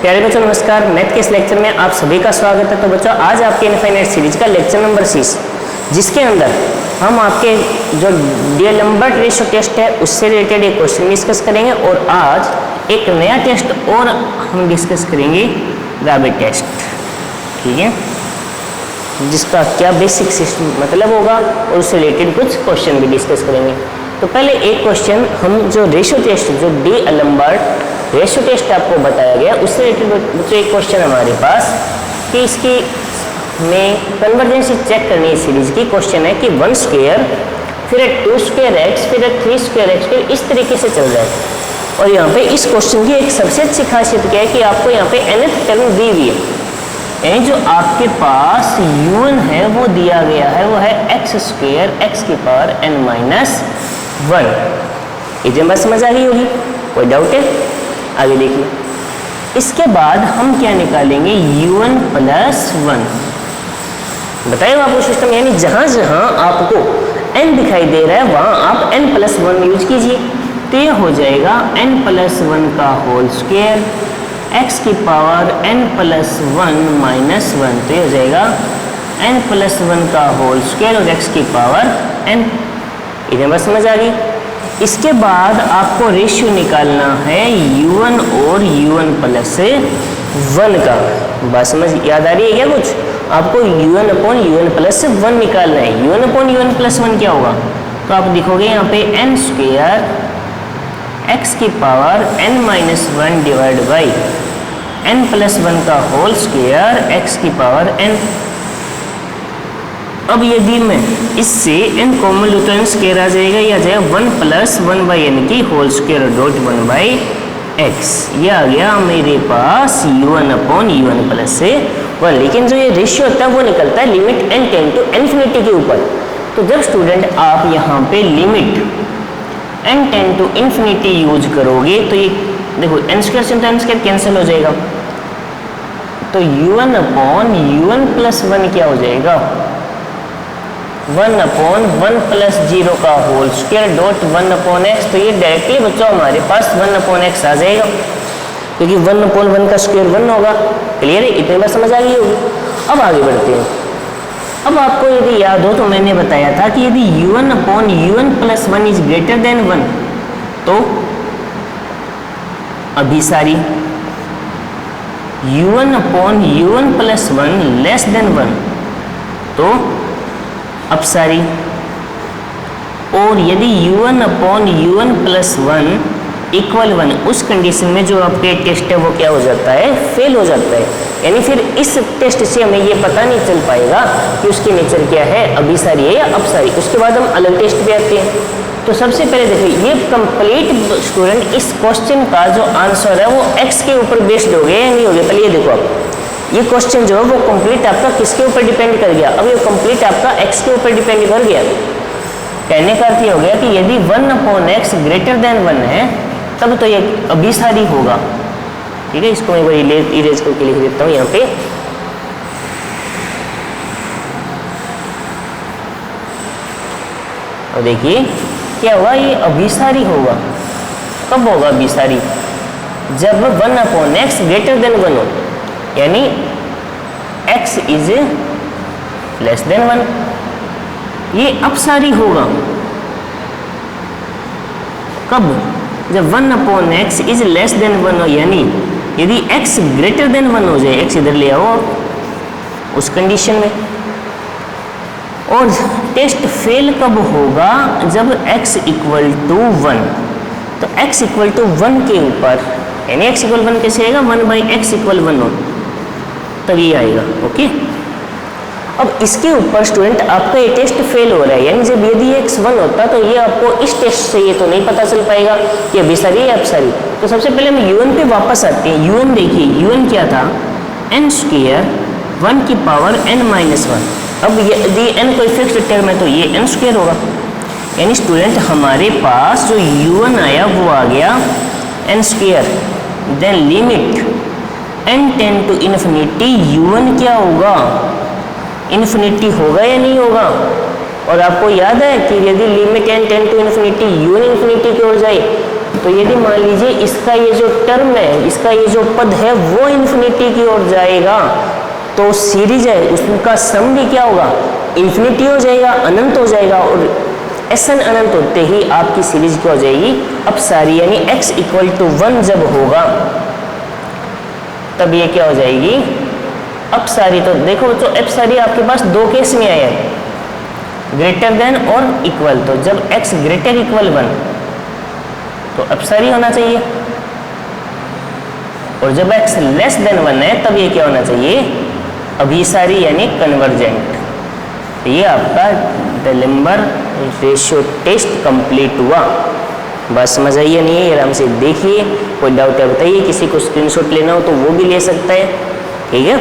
प्यारे बच्चों नमस्कार। मैथ के इस लेक्चर में आप सभी का स्वागत है। तो बच्चों आज आपके इनफाइनाइट सीरीज का लेक्चर नंबर 6, जिसके अंदर हम आपके जो डीएलएम्बर्ट रेशियो टेस्ट है उससे रिलेटेड एक क्वेश्चन डिस्कस करेंगे और आज एक नया टेस्ट और हम डिस्कस करेंगे रैबिट टेस्ट, ठीक है, जिसका क्या बेसिक सिस्टम मतलब होगा और उससे रिलेटेड कुछ क्वेश्चन भी डिस्कस करेंगे। तो पहले एक क्वेश्चन हम जो रेशियो टेस्ट जो डीएलएम्बर्ट रेशियो टेस्ट आपको बताया गया उससे रिलेटेड तो एक क्वेश्चन हमारे पास कि इसकी में कन्वर्जेंसी चेक करनी है सीरीज की। क्वेश्चन है कि 1 स्क्वायर फिर 2 स्क्वायर एक्स फिर 3 स्क्वायर एक्स फिर इस तरीके से चल रहा है। और यहाँ पे इस क्वेश्चन की एक सबसे अच्छी खासियत क्या है कि आपको यहाँ पे nth टर्म दी हुई है, यानी जो आपके पास u1 है वो दिया गया है वो है एक्स स्क्वायर एक्स की पावर n-1। इतनी बात समझ आ गई होगी, कोई डाउट है? आगे देखिए, इसके बाद हम क्या निकालेंगे u1 प्लस 1। बताइए आपको सिस्टम, यानी जहां जहां आपको n दिखाई दे रहा है वहां आप n प्लस 1 यूज कीजिए। तो ये हो जाएगा n प्लस 1 का होल स्क्वायर x की पावर n प्लस 1 माइनस 1। तो ये हो जाएगा n प्लस 1 का होल स्क्वायर और x की पावर n। इधर बस समझ आ गई। इसके बाद आपको रेशियो निकालना है u1 और u1 प्लस 1 का। बात समझ याद आ रही है क्या कुछ? आपको u1 अपॉन u1 प्लस 1 निकालना है। u1 अपॉन u1 प्लस 1 क्या होगा? तो आप दिखोगे यहाँ पे n स्क्वायर x की power n-1 divide by n plus 1 का होल स्क्वायर x की पावर n। अब यदि मैं इससे n कॉमन लूँ तो n स्क्वायर आ जाएगा, यह आ जाएगा 1 प्लस 1 बाई n की whole square dot 1 by x। यह आ गया मेरे पास u1 अपॉन u1 प्लस 1। लेकिन जो ये रेशियो होता है वो निकलता है limit n tend to infinity के ऊपर। तो जब स्टूडेंट आप यहाँ पे limit n tend to infinity use करोगे तो ये देखो n स्क्वायर से n स्क्वायर कैंसिल हो जाएगा। तो u1 अपॉन u1 प्लस 1 क्या हो जाएगा? 1 अपॉन 1 प्लस 0 का whole square dot 1 upon x. तो ये डायरेक्टली बच्चों हमारे पास 1 अपॉन एक्स आ जाएगा, क्योंकि 1 अपॉन 1 का स्क्वायर 1 होगा। क्लियर है? इतनी बात समझ आ गई होगी। अब आगे बढ़ते हैं। अब आपको यदि याद हो तो मैंने बताया था कि यदि u1 upon u1 plus 1 is greater than 1 तो अभिसारी, u1 upon u1 plus 1 less than 1 तो अपसारी। और यदि u1 upon u1 plus 1 equal 1, उस कंडीशन में जो आपके टेस्ट है वो क्या हो जाता है? फेल हो जाता है। यानी फिर इस टेस्ट से हमें ये पता नहीं चल पाएगा कि उसकी नेचर क्या है, अभिसारी है या अपसारी। उसके बाद हम अलग टेस्ट पे आते हैं। तो सबसे पहले देखिए, ये कंप्लीट स्टूडेंट इस क्वेश्चन का जो आंसर है वो x के ऊपर बेस्ड हो गया या नहीं हो गया? पहले ये देखो आप, ये क्वेश्चन जो है वो कंप्लीट आपका किसके ऊपर डिपेंड कर गया? अब ये कंप्लीट आपका x के ऊपर डिपेंड कर गया। कहने का अर्थ ये हो गया कि यदि 1 अपॉन एक्स ग्रेटर देन 1 है तब तो ये अभिसारी होगा। ठीक है, इसको मैं एक बार इरेज करके लिख देता हूँ यहाँ पे। और देखिए क्या होगा, ये अभिसारी होगा। कब होगा अभिसारी? जब 1 अपॉन एक्स ग्रेटर देन 1 हो, यानी x इज लेस देन 1। ये अपसारी होगा कब? जब 1 upon x is less than 1 हो, यानी यदि x ग्रेटर देन 1 हो जाए, x इधर ले आओ उस कंडीशन में। और टेस्ट फेल कब होगा? जब x इक्वल टू 1। तो x इक्वल टू 1 के ऊपर, यानी x इक्वल 1 कैसे आएगा? 1 बाई एक्स इक्वल 1 हो, तब ये आएगा। ओके, अब इसके ऊपर स्टूडेंट आपका ये टेस्ट फेल हो रहा है, यानी जब यदि x 1 होता तो ये आपको इस टेस्ट से ये तो नहीं पता चल पाएगा कि अभिसारी या अपसारी। तो सबसे पहले हम u1 पे वापस आते हैं। u1 देखिए, u1 क्या था? n स्क्वायर 1 की पावर n-1। अब यदि n कोई फिक्स्ड टर्म है तो ये n स्क्वायर होगा। यानी स्टूडेंट हमारे पास जो u1 आया वो आ गया n square. Then limit n tend to infinity u1 क्या होगा? इन्फिनिटी होगा या नहीं होगा? और आपको याद है कि यदि limit n tend to infinity u1 इन्फिनिटी की ओर जाए तो यदि मान लीजिए इसका ये जो टर्म है, इसका ये जो पद है वो इन्फिनिटी की ओर जाएगा, तो सीरीज है उसका सम भी क्या होगा, इन्फिनिटी हो जाएगा, अनंत हो जाएगा। और Sn अनंत होते ही आपकी सीरीज क्या हो जाएगी, अपसारी, यानी x = 1 जब होगा तब ये क्या हो जाएगी, अपसारी। तो देखो बच्चों, अपसारी आपके पास दो केस में आया है, ग्रेटर देन और इक्वल। तो जब x ≥ 1 तो अपसारी होना चाहिए, और जब x < 1 है तब ये क्या होना चाहिए, अभिसारी यानी कन्वर्जेंट। ये आपका डेल्मर रेशियो टेस्ट कंप्लीट हुआ। बात समझ आई है नहीं है, आराम से देखिए, कोई डाउट है बताइए, किसी को स्क्रीनशॉट लेना हो तो वो भी ले सकता है। ठीक है,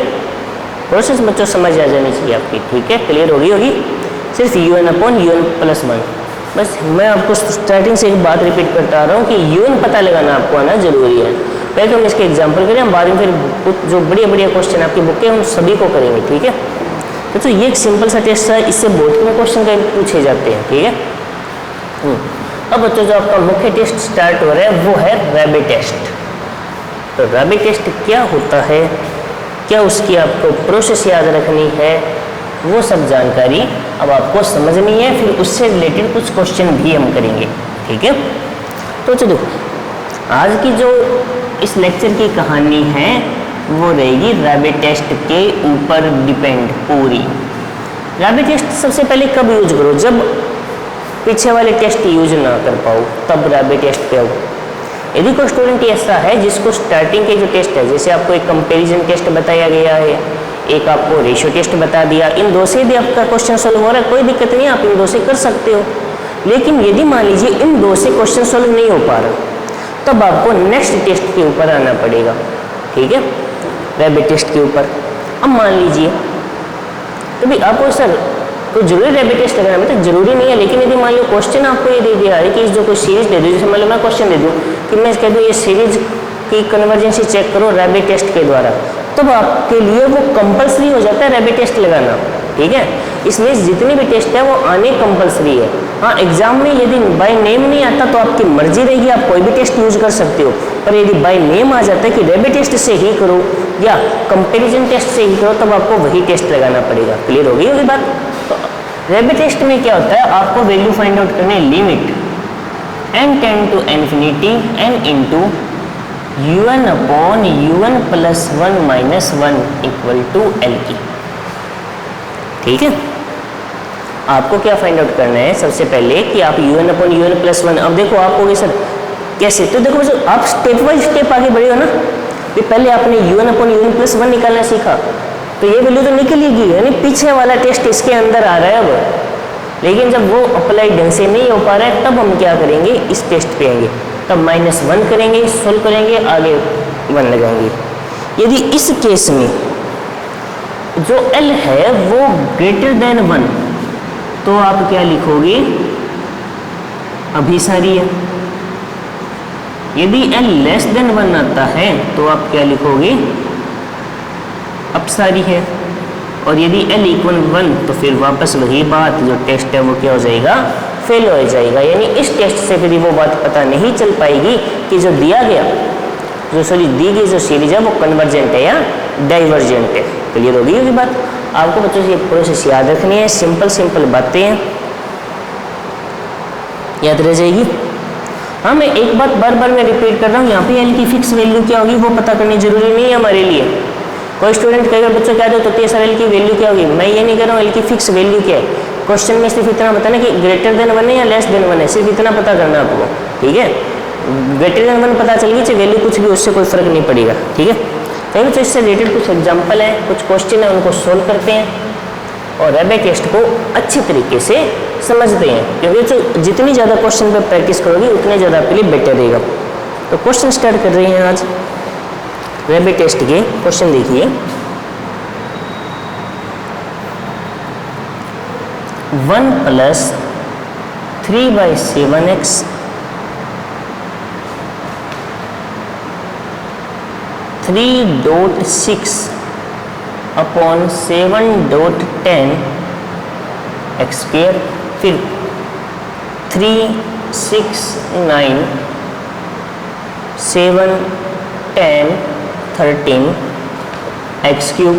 प्रोसेस बच्चों समझ आ जानी चाहिए आपकी। ठीक है, क्लियर होगी सिर्फ un/un+1। बस मैं आपको स्टार्टिंग से एक बात रिपीट करता आ रहा हूँ कि un पता लगाना आपको आना जरूरी है। पहले तो हम इसके एग्जाम्पल करें, हम बाद में फिर कुछ जो बढ़िया क्वेश्चन आपकी बुक है उन सभी को करेंगे। ठीक है, तो ये एक सिंपल सा टेस्ट है, इससे बहुत कम क्वेश्चन का पूछे जाते हैं। ठीक है, अब बच्चों जो आपका मुख्य टेस्ट स्टार्ट हो रहा है वो है रैबिट टेस्ट। तो रैबिट टेस्ट क्या होता है, क्या उसकी आपको प्रोसेस याद रखनी है, वो सब जानकारी अब आपको समझनी है। फिर उससे रिलेटेड कुछ क्वेश्चन भी हम करेंगे। ठीक है, तो चलो आज की जो इस लेक्चर की कहानी है वो रहेगी रैबिट टेस्ट के ऊपर डिपेंड पूरी। रैबिट टेस्ट सबसे पहले कब यूज करो, जब पीछे वाले टेस्ट यूज ना कर पाओ तब रैबिट टेस्ट पे आओ। यदि कोई स्टूडेंट ऐसा है जिसको स्टार्टिंग के जो टेस्ट है, जैसे आपको एक कंपैरिजन टेस्ट बताया गया है, एक आपको रेशियो टेस्ट बता दिया, इन दो से भी आपका क्वेश्चन सॉल्व हो रहा है, कोई दिक्कत नहीं, आप इन दो से कर सकते हो। लेकिन यदि मान लीजिए इन दो से क्वेश्चन सॉल्व नहीं हो पा रहा, तब आपको नेक्स्ट टेस्ट के ऊपर आना पड़ेगा। ठीक है, रैबिट टेस्ट के ऊपर। अब मान लीजिए कभी आपको सर तो जरूरी रैबिट टेस्ट लगाना, मतलब जरूरी नहीं है, लेकिन यदि मान लो क्वेश्चन आपको ये दे दिया है कि जो कोई सीरीज दे दो, जैसे मान लो मैं क्वेश्चन दे दूँ कि मैं कह दूँ ये सीरीज की कन्वर्जेंसी चेक करो रैबिट टेस्ट के द्वारा, तब आपके लिए वो कंपलसरी हो जाता है रैबिट टेस्ट लगाना। ठीक है, इसलिए जितने भी टेस्ट है वो आने कंपलसरी है। हाँ, एग्जाम में यदि बाय नेम नहीं आता तो आपकी मर्जी रहेगी, आप कोई भी टेस्ट यूज कर सकते हो, पर यदि बाय नेम आ जाता है कि रैबिट टेस्ट से ही करो या कंपैरिजन टेस्ट से ही करो, तब आपको वही टेस्ट लगाना पड़ेगा। क्लियर हो गई होगी बात। तो रैबिट टेस्ट में क्या होता है, आपको वैल्यू फाइंड आउट करने limit n tend to infinity n into un/un+1 - 1 = L की। ठीक है, आपको क्या फाइंड आउट करना है, सबसे पहले कि आप un/un+1। अब देखो आप कहोगे सर कैसे, तो देखो बच्चों आप स्टेप बाय स्टेप आगे बढ़े हो ना। कि पहले आपने un/un+1 निकालना सीखा, तो ये वैल्यू तो निकलेगी, यानी पीछे वाला टेस्ट इसके अंदर आ रहा है अब। लेकिन जब वो अप्लाई ढंग से नहीं हो पा रहा है, तब हम क्या करेंगे, इस टेस्ट पे आएंगे, तब -1 करेंगे, सोल्व करेंगे, आगे 1 लगाएंगे। यदि इस केस में जो L है वो ग्रेटर देन 1, तो आप क्या लिखोगे, अभिसारी है। यदि L लेस देन 1 आता है तो आप क्या लिखोगे, अपसारी है। और यदि L = 1 तो फिर वापस वही बात, जो टेस्ट है वो क्या हो जाएगा, फेल हो जाएगा। यानी इस टेस्ट से फिर वो बात पता नहीं चल पाएगी कि जो दिया गया, दी गई जो सीरीज है वो कन्वर्जेंट है या डाइवर्जेंट है। क्लियर हो गई होगी बात। आपको बच्चों से ये प्रोसेस याद रखनी है, सिंपल बातें हैं, याद रह जाएगी। हाँ, मैं एक बात बार मैं रिपीट कर रहा हूँ, यहाँ पे L की फिक्स वैल्यू क्या होगी वो पता करनी जरूरी नहीं है हमारे लिए। कोई स्टूडेंट कहेगा बच्चों क्या दो, तो L की वैल्यू क्या होगी, मैं ये नहीं कह रहा हूँ L की फिक्स वैल्यू क्या है। क्वेश्चन में सिर्फ इतना बताना कि ग्रेटर देन 1 है या लेस देन 1 है, सिर्फ इतना पता करना आपको। ठीक है, ग्रेटर देन 1 पता चल गई, चाहे वैल्यू कुछ भी, उससे कोई फर्क नहीं पड़ेगा। ठीक है, तो इससे रिलेटेड कुछ एग्जाम्पल है, कुछ क्वेश्चन है, उनको सोल्व करते हैं और रैबिट टेस्ट को अच्छी तरीके से समझते हैं, क्योंकि जितनी ज़्यादा क्वेश्चन पर प्रैक्टिस करोगे उतने ज़्यादा आपके लिए बेटर रहेगा। तो क्वेश्चन स्टार्ट कर रहे हैं आज रैबिट टेस्ट के। क्वेश्चन देखिए, 1 + 3/7x (3.6 / 7.10 x²), फिर 3, 6, 9 7 10 13 एक्स क्यूब,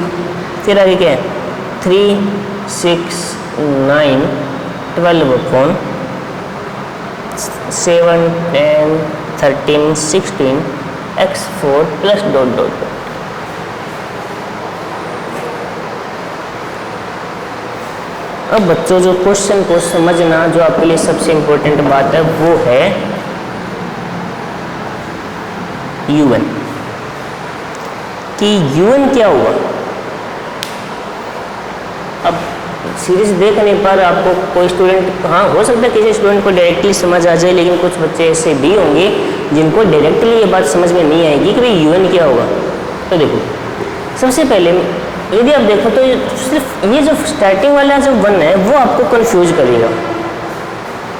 फिर आगे क्या है 3 6 9 12 upon 7 10 13 16 x4 plus dot dot. अब बच्चों जो क्वेश्चन को समझना जो आपके लिए सबसे इंपॉर्टेंट बात है वो है UN कि UN क्या हुआ। अब सीरीज देखने पर आपको कोई स्टूडेंट, हाँ हो सकता है किसी स्टूडेंट को डायरेक्टली समझ आ जाए, लेकिन कुछ बच्चे ऐसे भी होंगे जिनको डायरेक्टली ये बात समझ में नहीं आएगी कि भाई UN क्या होगा। तो देखो सबसे पहले यदि आप देखो तो सिर्फ ये जो स्टार्टिंग वाला जो 1 है वो आपको कंफ्यूज करेगा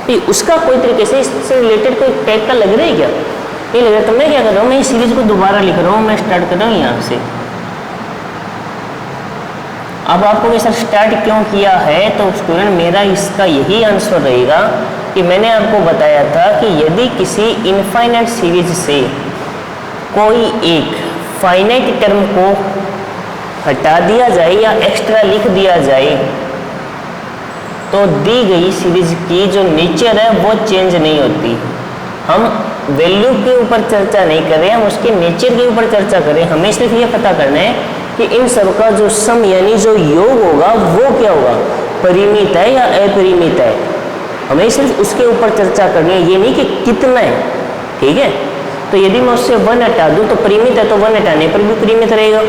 कि उसका कोई तरीके से इससे रिलेटेड कोई टाइप का लग रहा है क्या, नहीं लग रहा। तो मैं क्या कर रहा हूँ, मैं इस सीरीज को दोबारा लिख रहा हूँ, मैं स्टार्ट कर रहा हूँ यहाँ से। अब आपको कैसा स्टार्ट क्यों किया है, तो स्टूडेंट मेरा इसका यही आंसर रहेगा कि मैंने आपको बताया था कि यदि किसी इनफाइनाइट सीरीज से कोई एक फाइनाइट टर्म को हटा दिया जाए या एक्स्ट्रा लिख दिया जाए तो दी गई सीरीज की जो नेचर है वो चेंज नहीं होती। हम वैल्यू के ऊपर चर्चा नहीं कर रहे, हम उसके नेचर के ऊपर चर्चा करें। हमें सिर्फ ये पता करना है कि इन सब का जो सम यानी जो योग होगा वो क्या होगा, परिमित है या अपरिमित है। हमें सिर्फ उसके ऊपर चर्चा करनी है, ये नहीं कि कितना है। ठीक है, तो यदि मैं उससे 1 हटा दूं तो परिमित है तो 1 हटाने पर भी परिमित रहेगा,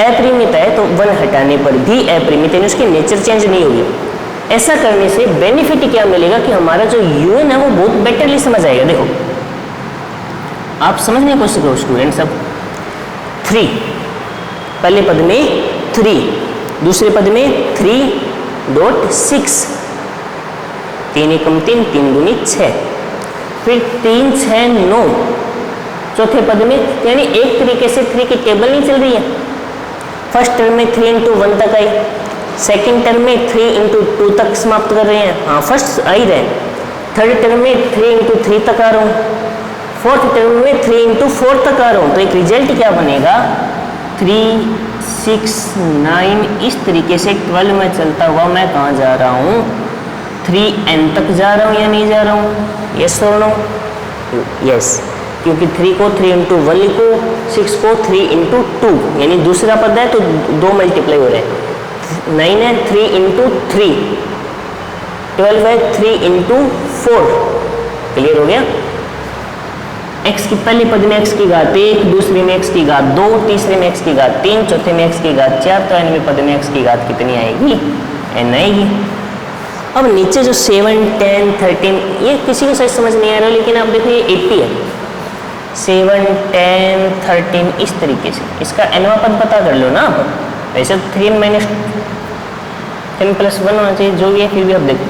अपरिमित है तो 1 हटाने पर भी अपरिमित, यानी उसकी नेचर चेंज नहीं होगी। ऐसा करने से बेनिफिट क्या मिलेगा कि हमारा जो UN है वो बहुत बेटरली समझ आएगा। देखो आप समझने की कोशिश करो स्टूडेंट सब। 3 पहले पद में 3, दूसरे पद में 3.6, 3 एकम 3, 3 दूनी 6, फिर 3 6 9, चौथे पद में, यानी एक तरीके से 3 की टेबल नहीं चल रही है। फर्स्ट टर्म में 3 into 1 तक आई, सेकेंड टर्म में 3 into 2 तक समाप्त कर रहे हैं, हाँ फर्स्ट आ ही रहे। थर्ड टर्म में 3 into 3 तक आ रहा हूँ, फोर्थ टर्म में 3 into 4 तक आ रहा हूँ। तो एक रिजल्ट क्या बनेगा 3 6 9, इस तरीके से 12 में चलता हुआ मैं कहाँ जा रहा हूँ, 3n तक जा रहा हूँ या नहीं जा रहा हूँ, यस और नो, यस। क्योंकि 3 को 3 into 1 लिखो, 6 को 3 into 2, यानी दूसरा पद है तो 2 मल्टीप्लाई हो रहे हैं। 9 है 3 into 3, 12 है 3 into 4, क्लियर हो गया। x की पहले पद में x की घात 1, दूसरे में x की घात 2, तीसरे में x की घात 3, चौथे में x की घात 4, तो nवें पद में x की घात कितनी आएगी, n आएगी। अब नीचे जो 7 10 13 ये किसी को सही समझ नहीं आ रहा, लेकिन आप देखो ये 80 है। 7 10 13 इस तरीके से इसका nवां पद पता कर लो ना आप। वैसे 3 minus 10 plus 1 होना चाहिए, जो भी है फिर भी आप देखो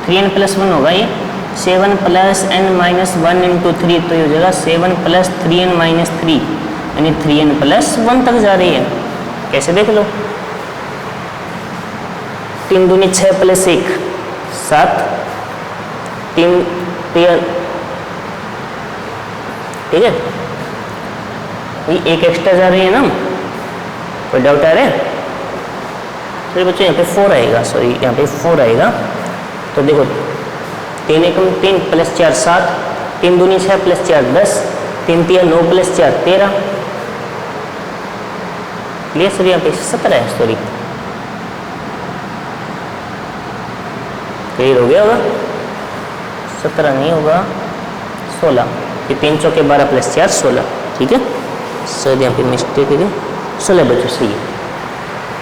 3n plus 1 होगा ये। 7 plus n minus 1 into 3, तो ये हो जाएगा 7 plus 3n minus 3, यानी 3n plus 1 तक जा रही है। कैसे देख लो, 3 दूनी 6 plus 1 7, 3 ठीक है, ये एक एक्स्ट्रा जा रही है ना, कोई डाउट आ रहा है? तो बच्चों यहाँ पे 4 आएगा, सॉरी यहाँ पे 4 आएगा। तो देखो 3 एकम 3 प्लस 4 7, 3 दूनी 6 प्लस 4 10, 3 3 9 प्लस 4 13, क्लियर। सॉरी यहाँ पे 17 है, सॉरी क्लियर हो गया होगा, 17 नहीं होगा 16, ये 3 चौके 12 प्लस 4 16, ठीक है। सर यहाँ पे मिस्टेक है, 16 बच्चों सही है।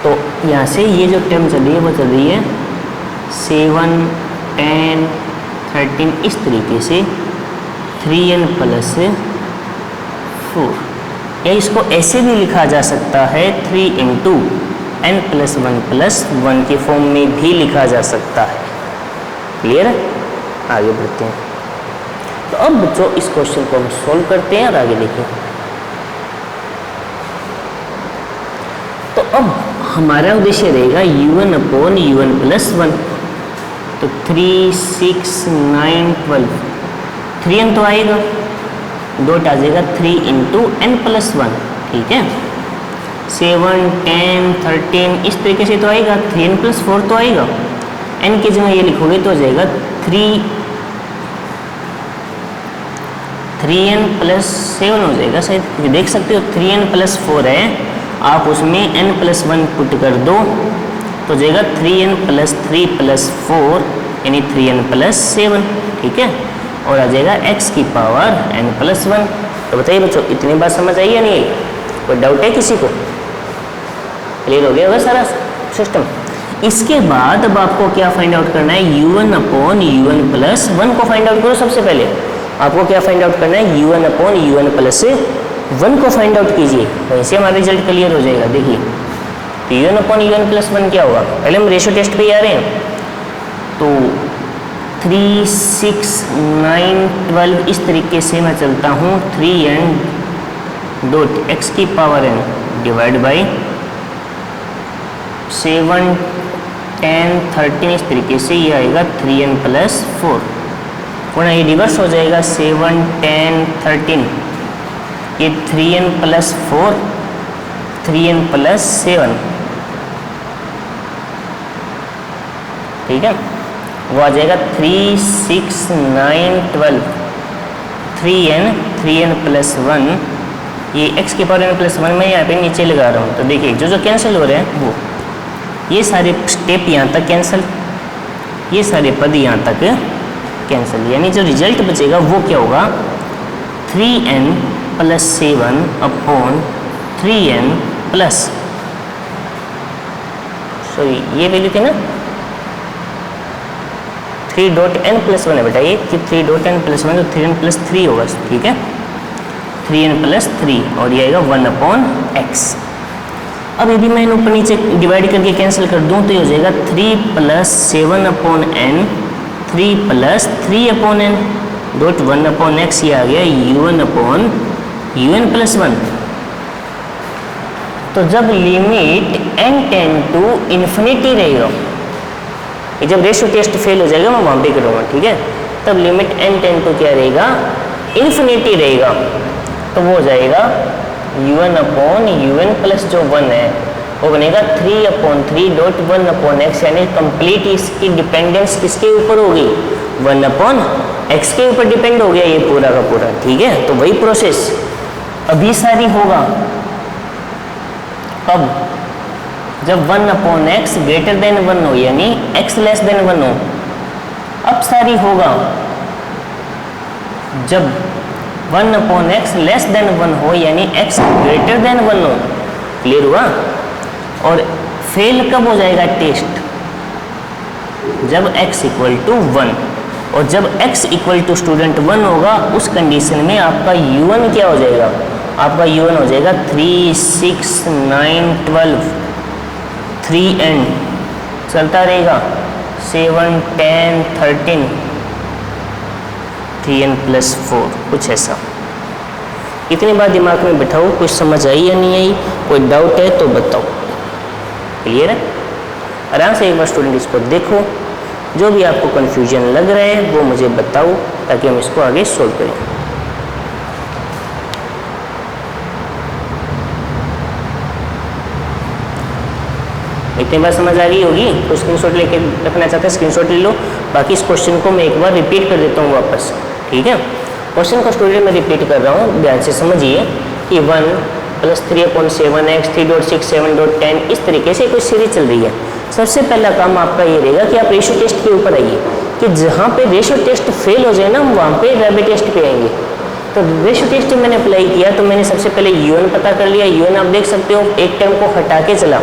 तो यहाँ से ये जो टर्म चल रही है वो चल रही है 7 10 13 इस तरीके से 3n plus 4, या इसको ऐसे भी लिखा जा सकता है 3 into n plus 1 plus 1 के फॉर्म में भी लिखा जा सकता है, क्लियर है। आगे बढ़ते हैं। तो अब बच्चों इस क्वेश्चन को हम सॉल्व करते हैं और आगे देखें। तो अब हमारा उद्देश्य रहेगा u1 अपॉन u1 प्लस 1। तो 3 6 9 12, 3n तो आएगा, डॉट आ जाएगा 3 इंटू एन प्लस 1, ठीक है। 7, 10, 13 इस तरीके से तो आएगा, 3n प्लस 4 तो आएगा, n की जगह ये लिखोगे तो हो जाएगा 3n प्लस 7 हो जाएगा शायद, देख सकते हो 3n प्लस 4 है, आप उसमें n प्लस 1 पुट कर दो तो जाएगा 3n प्लस 3 प्लस 4 यानी 3n प्लस 7, ठीक है। और आ जाएगा x की पावर n प्लस 1। तो बताइए बच्चों, इतनी बात समझ आई या नहीं आई? कोई डाउट है किसी को? क्लियर हो गया होगा सारा सिस्टम। इसके बाद अब आपको क्या फाइंड आउट करना है, u1 अपॉन u1 प्लस 1 को फाइंड आउट करो। सबसे पहले आपको क्या फाइंड आउट करना है, u1 अपॉन u1 प्लस 1 को फाइंड आउट कीजिए, वहीं से हमारा रिजल्ट क्लियर हो जाएगा। देखिए तो u1 अपॉन u1 प्लस 1 क्या होगा, पहले हम रेशियो टेस्ट पे ही आ रहे हैं। तो 3, 6, 9, 12 इस तरीके से मैं चलता हूँ, 3n डॉट एक्स की पावर n डिवाइड बाई 7, 10, 13 इस तरीके से ये आएगा 3n प्लस 4। थोड़ा ये रिवर्स हो जाएगा, 7, 10, 13 ये 3n प्लस 4, 3n प्लस 7, ठीक है। वो आ जाएगा 3, 6, 9, 12 3n प्लस 1, ये x की पावर n प्लस 1 मैं यहाँ पे नीचे लगा रहा हूँ। तो देखिए जो जो कैंसिल हो रहे हैं वो ये सारे स्टेप यहाँ तक कैंसिल, ये सारे पद यहाँ तक कैंसिल, यानी जो रिजल्ट बचेगा वो क्या होगा, 3n plus 7 upon 3n plus, sorry ये वैल्यू थी ना 3 डॉट n प्लस 1 है बेटा, ये कि 3 डॉट n प्लस 1 तो 3n प्लस 3 होगा, ठीक है। 3n प्लस 3 और ये आएगा 1 अपॉन x। अब यदि मैं इन ऊपर नीचे डिवाइड करके कैंसिल कर दूं तो ये हो जाएगा 3 plus 7 upon n, 3 plus 3 upon n dot 1 upon x, ये आ गया u1 अपॉन un प्लस 1। तो जब limit n tend to infinity रहेगा, जब रेशियो टेस्ट फेल हो जाएगा मैं वहाँ पे करूँगा, ठीक है। तब लिमिट n टेंड टू क्या रहेगा, इन्फिनिटी रहेगा, तो वो हो जाएगा u1 अपॉन un प्लस जो 1 है वो बनेगा 3 अपॉन 3 डॉट 1 अपॉन x, यानी कंप्लीट इसकी डिपेंडेंस किसके ऊपर होगी, 1 अपॉन x के ऊपर डिपेंड हो गया ये पूरा का पूरा, ठीक है। तो वही प्रोसेस अभी सारी होगा, अब जब 1 अपॉन एक्स ग्रेटर देन 1 हो यानी x लेस देन 1 हो। अब सारी होगा जब 1 अपॉन एक्स लेस देन 1 हो यानी x ग्रेटर देन 1 हो। क्लियर हुआ? और फेल कब हो जाएगा टेस्ट, जब x इक्वल टू 1, और जब x इक्वल टू स्टूडेंट 1 होगा उस कंडीशन में आपका u1 क्या हो जाएगा, आपका u1 हो जाएगा 3, 6, 9, 12 3n चलता रहेगा 7, 10, 13 3n प्लस 4, कुछ ऐसा। इतनी बात दिमाग में बिठाओ, कुछ समझ आई या नहीं आई, कोई डाउट है तो बताओ। क्लियर है? आराम से एक बार स्टूडेंट इसको देखो, जो भी आपको कन्फ्यूजन लग रहा है वो मुझे बताओ ताकि हम इसको आगे सोल्व करें। इतनी बात समझ आ रही होगी तो स्क्रीनशॉट लेके रखना चाहते हैं स्क्रीनशॉट ले लो। बाकी इस क्वेश्चन को मैं एक बार रिपीट कर देता हूँ वापस, ठीक है। क्वेश्चन को स्टूडेंट में रिपीट कर रहा हूँ, ध्यान से समझिए कि 1 प्लस 3 अपॉन 7x 3.6 7.10 इस तरीके से कोई सीरीज चल रही है। सबसे पहला काम आपका ये रहेगा कि आप रेशियो टेस्ट के ऊपर आइए, कि जहाँ पे रेशियो टेस्ट फेल हो जाए ना हम वहाँ पे रैबिट टेस्ट पे आएंगे। तो रेशियो टेस्ट मैंने अप्लाई किया तो मैंने सबसे पहले u1 पता कर लिया। u1 आप देख सकते हो एक टर्म को हटा के चला,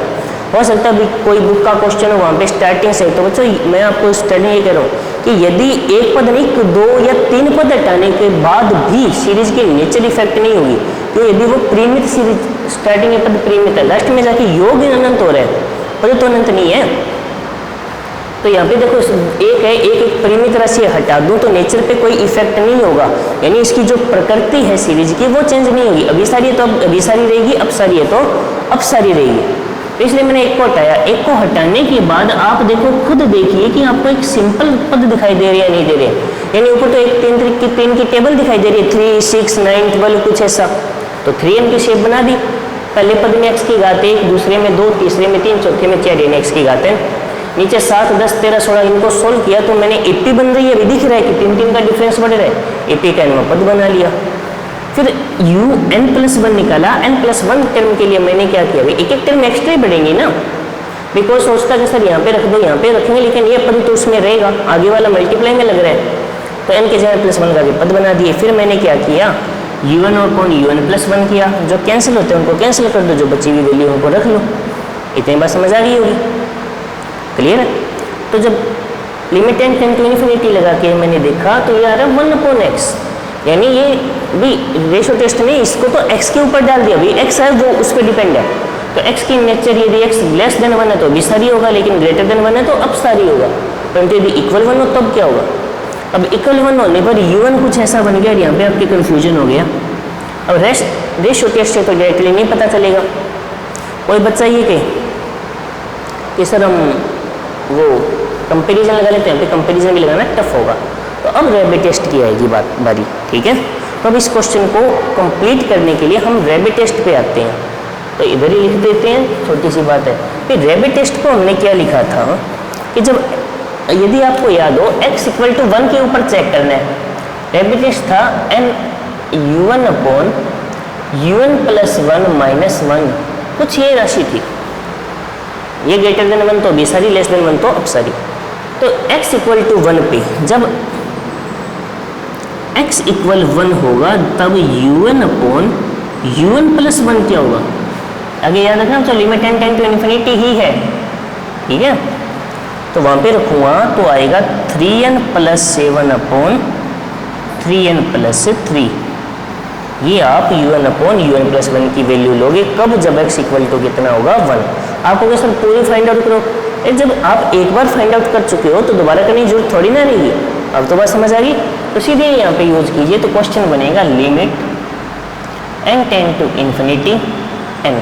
हो सकता है कोई बुक का क्वेश्चन हो वहाँ पे स्टार्टिंग से। तो बच्चों मैं आपको स्टार्टिंग ये कह रहा हूँ कि यदि एक पद नहीं 2 या 3 पद हटाने के बाद भी सीरीज की नेचर इफेक्ट नहीं होगी, तो यदि वो परिमित सीरीज स्टार्टिंग में पद परिमित है, लास्ट में जाके योग अनंत हो रहा है, पद तो अनंत नहीं है। तो यहाँ पे देखो एक है, एक परिमित राशि हटा दूँ तो नेचर पे कोई इफेक्ट नहीं होगा, यानी इसकी जो प्रकृति है सीरीज की वो चेंज नहीं होगी। अभी सारी है तो अब अभी सारी रहेगी, अब सारी है तो अब सारी रहेगी। तो इसलिए मैंने एक को हटाया। एक को हटाने के बाद आप देखो, खुद देखिए कि आपको एक सिंपल पद दिखाई दे रही है या नहीं दे रही है। यानी ऊपर तो एक 3 की टेबल दिखाई दे रही है, 3, 6, 9, 12 कुछ ऐसा। तो 3n की शेप बना दी। पहले पद में x की घात 1, दूसरे में 2, तीसरे में 3, चौथे में 4 यानी x की घात n। नीचे 7, 10, 13, 16 इनको सोल्व किया तो मैंने AP बन रही है, अभी दिख रहा है कि 3 का डिफरेंस बढ़ रहा है। AP का n पद बना लिया। फिर UN+1 निकाला। n+1 टर्म के लिए मैंने क्या किया, एक एक टर्म एक्स्ट्रा ही बढ़ेंगी ना, बिकॉज सोचता कि सर यहाँ पे रख दो, यहाँ पे रखेंगे, लेकिन ये पद तो उसमें रहेगा, आगे वाला मल्टीप्लाई में लग रहा है, तो n के जगह +1 का भी पद बना दिए। फिर मैंने क्या किया, UN/UN+1 किया। जो कैंसिल होते हैं उनको कैंसिल कर दो, जो बची हुई वैल्यू उनको रख लो। इतनी बात समझ आ गई होगी, क्लियर है। तो जब limit n tend to infinity लगा के मैंने देखा तो ये आ रहा है 1/x, यानी ये भी रेशो टेस्ट में इसको तो x के ऊपर डाल दिया, भाई x है वो उस पर डिपेंड है। तो x की नेचर यदि x लेस देन 1 है तो अभिसारी होगा, लेकिन ग्रेटर देन 1 है तो अपसारी होगा। परंतु यदि इक्वल 1 हो तब क्या होगा, अब इक्वल 1 होने पर UN कुछ ऐसा बन गया, यहाँ पे आपके कंफ्यूजन हो गया। अब रेशो टेस्ट से तो डायरेक्टली नहीं पता चलेगा। कोई बच्चा ये कहे कि सर हम वो कंपेरिजन लगा लेते हैं, कंपेरिजन भी लगाना टफ होगा, तो अब रैबिट टेस्ट की आएगी बारी, ठीक है। तो अब इस क्वेश्चन को कंप्लीट करने के लिए हम रैबिट टेस्ट पे आते हैं, तो इधर ही लिख देते हैं, छोटी सी बात है। फिर रैबिट टेस्ट को हमने क्या लिखा था कि जब यदि आपको याद हो x=1 के ऊपर चेक करना है, रैबिट टेस्ट था n UN+1 -1, कुछ ये राशि थी, ये ग्रेटर देन 1 तो अभिसारी, लेस देन 1 तो अपसारी। तो x=1 पे जब x=1 होगा तब UN/UN+1 क्या होगा, आगे याद रखना, तो limit n tend to infinity ही है, ठीक है। तो वहां पे रखूंगा तो आएगा 3n+7/3n+3। ये आप UN/UN+1 की वैल्यू लोगे कब, जब x कितना होगा 1। आपको सर पूरी फाइंड आउट करो, जब आप एक बार फाइंड आउट कर चुके हो तो दोबारा करने की जरूरत थोड़ी ना रहेगी। अब तो बात समझ आ गई, तो सीधे यहाँ पे यूज कीजिए। तो क्वेश्चन बनेगा limit n tend to infinity n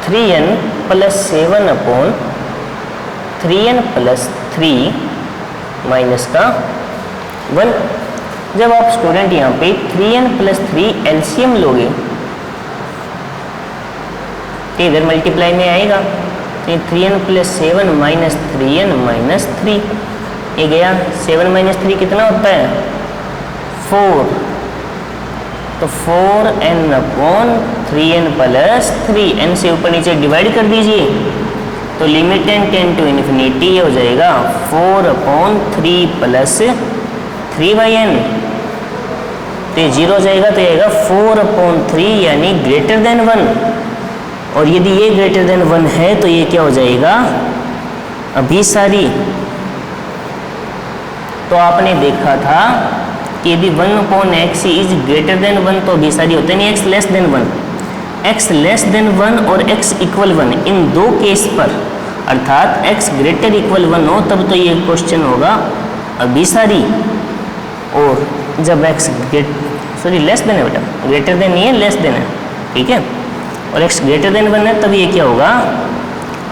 3n+7/3n+3 minus का 1। जब आप स्टूडेंट यहाँ पे 3n+3 एलसीएम लोगे तो इधर मल्टीप्लाई में आएगा, तो 3n+7 -3n-3 ये गया। 7 - 3 कितना होता है 4, तो 4n/3n+3, n से ऊपर नीचे डिवाइड कर दीजिए, तो limit n tend to infinity हो जाएगा 4/3 + 3/n, तो ये 0 हो जाएगा, तो ये आएगा 4/3 यानी ग्रेटर देन 1। और यदि ये ग्रेटर देन 1 है तो ये क्या हो जाएगा अभिसारी। तो आपने देखा था कि यदि 1/x इज ग्रेटर देन 1 तो अभिसारी होते नहीं, x less than 1। x less than 1 और x इक्वल 1 इन दो केस पर, अर्थात x ग्रेटर इक्वल 1 हो तब तो ये क्वेश्चन होगा अभिसारी। और जब x लेस देन है बेटा, ग्रेटर देन नहीं है, लेस देन है, ठीक है, और x ग्रेटर देन 1 है तब ये क्या होगा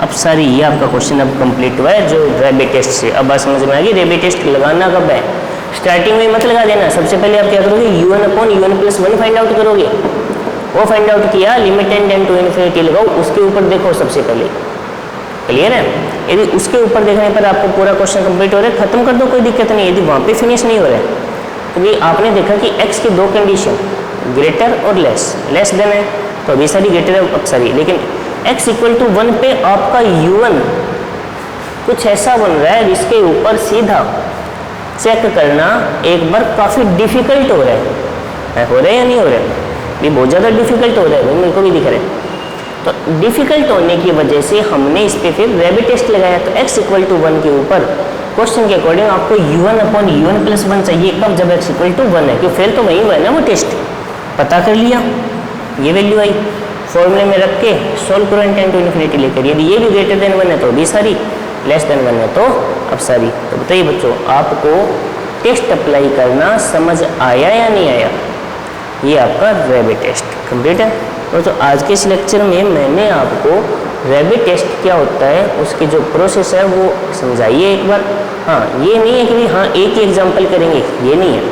अपसारी। ये आपका क्वेश्चन अब कंप्लीट हुआ है जो रैबिट टेस्ट से। अब बात समझ में आ गई, रैबिट टेस्ट लगाना कब है, स्टार्टिंग में मत लगा देना। सबसे पहले आप क्या करोगे, UN/UN+1 फाइंड आउट करोगे। वो फाइंड आउट किया, limit n tend to infinity लगाओ, उसके ऊपर देखो सबसे पहले, क्लियर है। यदि उसके ऊपर देखने पर आपको पूरा क्वेश्चन कंप्लीट हो रहा है, खत्म कर दो, कोई दिक्कत नहीं। यदि वहाँ पे फिनिश नहीं हो रहा है तो भी आपने देखा कि x की दो कंडीशन ग्रेटर और लेस देन है तो अभी सारी ग्रेटर है अपसारी, लेकिन x=1 पे आपका UN कुछ ऐसा बन रहा है जिसके ऊपर सीधा चेक करना एक बार काफ़ी डिफिकल्ट हो रहा है या नहीं हो रहा है, ये बहुत ज़्यादा डिफिकल्ट हो रहा है, मेरे को भी दिख रहा है। तो डिफिकल्ट होने की वजह से हमने इस पर फिर रैबिट टेस्ट लगाया। तो x=1 के ऊपर क्वेश्चन के अकॉर्डिंग आपको UN/UN+1 चाहिए कब, जब x=1 है, क्योंकि फिर तो वही हुआ है ना वो टेस्ट। पता कर लिया, ये वैल्यू आई, फॉर्मूले में रख के सोल्व करो n टेंड टू इन्फिनिटी लेकर। यदि ये भी ग्रेटर देन 1 है तो भी सारी, लेस देन 1 है तो अब सारी। तो बताइए बच्चों, आपको टेस्ट अप्लाई करना समझ आया या नहीं आया? ये आपका रैबिट टेस्ट कंप्लीट है। तो आज के इस लेक्चर में मैंने आपको रैबिट टेस्ट क्या होता है उसकी जो प्रोसेस है वो समझाइए एक बार। हाँ, ये नहीं है कि भी हाँ एक ही एग्जाम्पल करेंगे, ये नहीं है।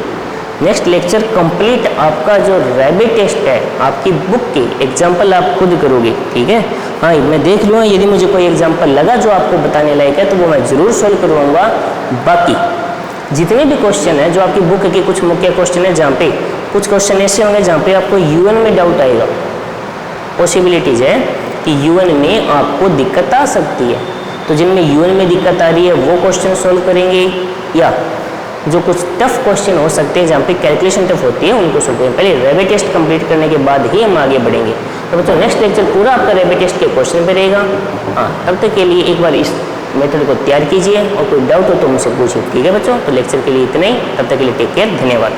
नेक्स्ट लेक्चर कंप्लीट आपका जो रैबिट टेस्ट है आपकी बुक के एग्जाम्पल आप खुद करोगे, ठीक है। हाँ, मैं देख लूँगा यदि मुझे कोई एग्जाम्पल लगा जो आपको बताने लायक है तो वो मैं ज़रूर सॉल्व करवाऊँगा। बाकी जितने भी क्वेश्चन है जो आपकी बुक के कुछ मुख्य क्वेश्चन है जहाँ पे कुछ क्वेश्चन ऐसे होंगे जहाँ पे आपको यूएन में डाउट आएगा, पॉसिबिलिटीज़ है कि यूएन में आपको दिक्कत आ सकती है, तो जिनमें यूएन में दिक्कत आ रही है वो क्वेश्चन सॉल्व करेंगे, या जो कुछ टफ क्वेश्चन हो सकते हैं जहाँ पे कैलकुलेशन टफ होती है उनको सॉल्व करेंगे। पहले रैबिट टेस्ट कंप्लीट करने के बाद ही हम आगे बढ़ेंगे। तो बच्चों नेक्स्ट लेक्चर पूरा आपका रैबिट टेस्ट के क्वेश्चन पे रहेगा। हाँ, तब तक के लिए एक बार इस मेथड को तैयार कीजिए और कोई डाउट हो तो मुझसे पूछिए, ठीक है बच्चों। तो लेक्चर के लिए इतना ही, तब तक के लिए टेक केयर, धन्यवाद।